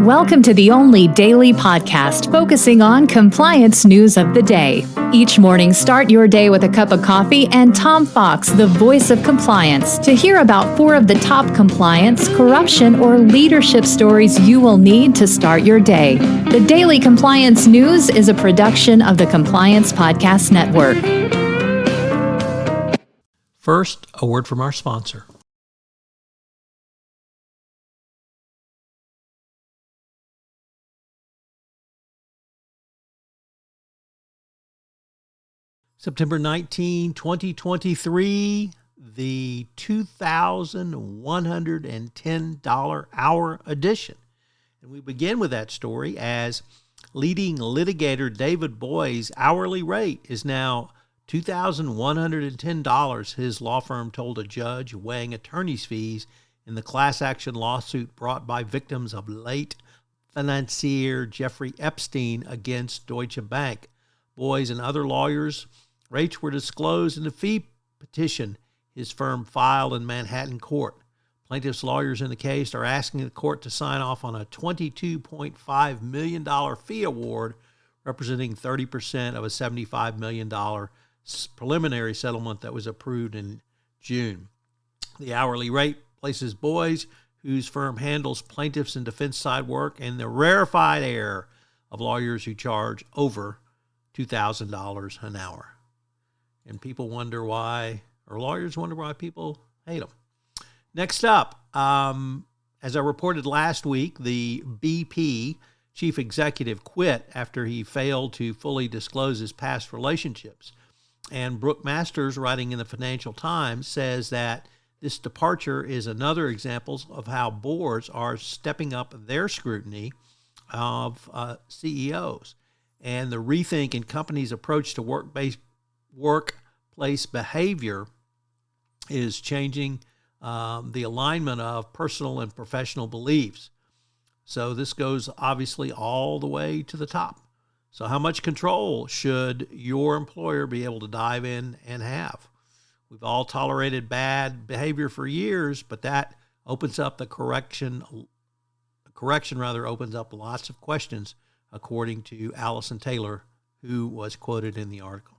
Welcome to the only daily podcast focusing on compliance news of the day. Each morning, start your day with a cup of coffee and Tom Fox, the voice of compliance, to hear about 4 of the top compliance, corruption, or leadership stories you will need to start your day. The Daily Compliance News is a production of the Compliance Podcast Network. First, a word from our sponsor. September 19, 2023, the $2,110 hour edition. And we begin with that story as leading litigator David Boy's hourly rate is now $2,110, his law firm told a judge weighing attorney's fees in the class action lawsuit brought by victims of late financier Jeffrey Epstein against Deutsche Bank. Boy's and other lawyers' rates were disclosed in the fee petition his firm filed in Manhattan court. Plaintiffs' lawyers in the case are asking the court to sign off on a $22.5 million fee award, representing 30% of a $75 million preliminary settlement that was approved in June. The hourly rate places Boy's, whose firm handles plaintiffs' and defense side work, in the rarefied air of lawyers who charge over $2,000 an hour. And people wonder why, or lawyers wonder why people hate them. Next up, as I reported last week, the BP chief executive quit after he failed to fully disclose his past relationships. And Brooke Masters, writing in the Financial Times, says that this departure is another example of how boards are stepping up their scrutiny of CEOs. And the rethink in companies' approach to workplace behavior is changing the alignment of personal and professional beliefs. So this goes obviously all the way to the top. So how much control should your employer be able to dive in and have? We've all tolerated bad behavior for years, but that opens up the correction opens up lots of questions, according to Allison Taylor, who was quoted in the article.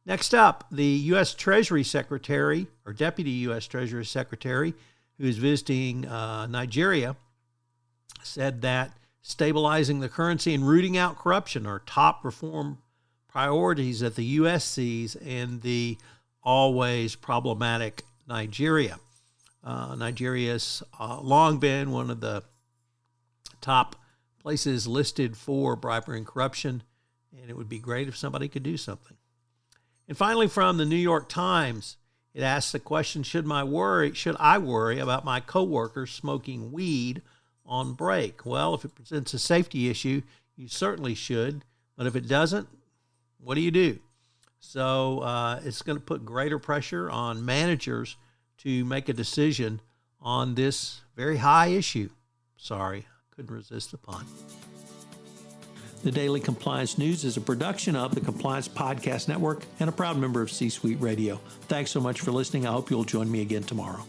Next up, the U.S. Treasury Secretary, or Deputy U.S. Treasury Secretary, who is visiting Nigeria, said that stabilizing the currency and rooting out corruption are top reform priorities that the U.S. sees in the always problematic Nigeria. Nigeria's long been one of the top places listed for bribery and corruption, and it would be great if somebody could do something. And finally, from the New York Times, it asks the question, should I worry about my coworkers smoking weed on break? Well, if it presents a safety issue, you certainly should. But if it doesn't, what do you do? So it's going to put greater pressure on managers to make a decision on this very high issue. Sorry, couldn't resist the pun. The Daily Compliance News is a production of the Compliance Podcast Network and a proud member of C-Suite Radio. Thanks so much for listening. I hope you'll join me again tomorrow.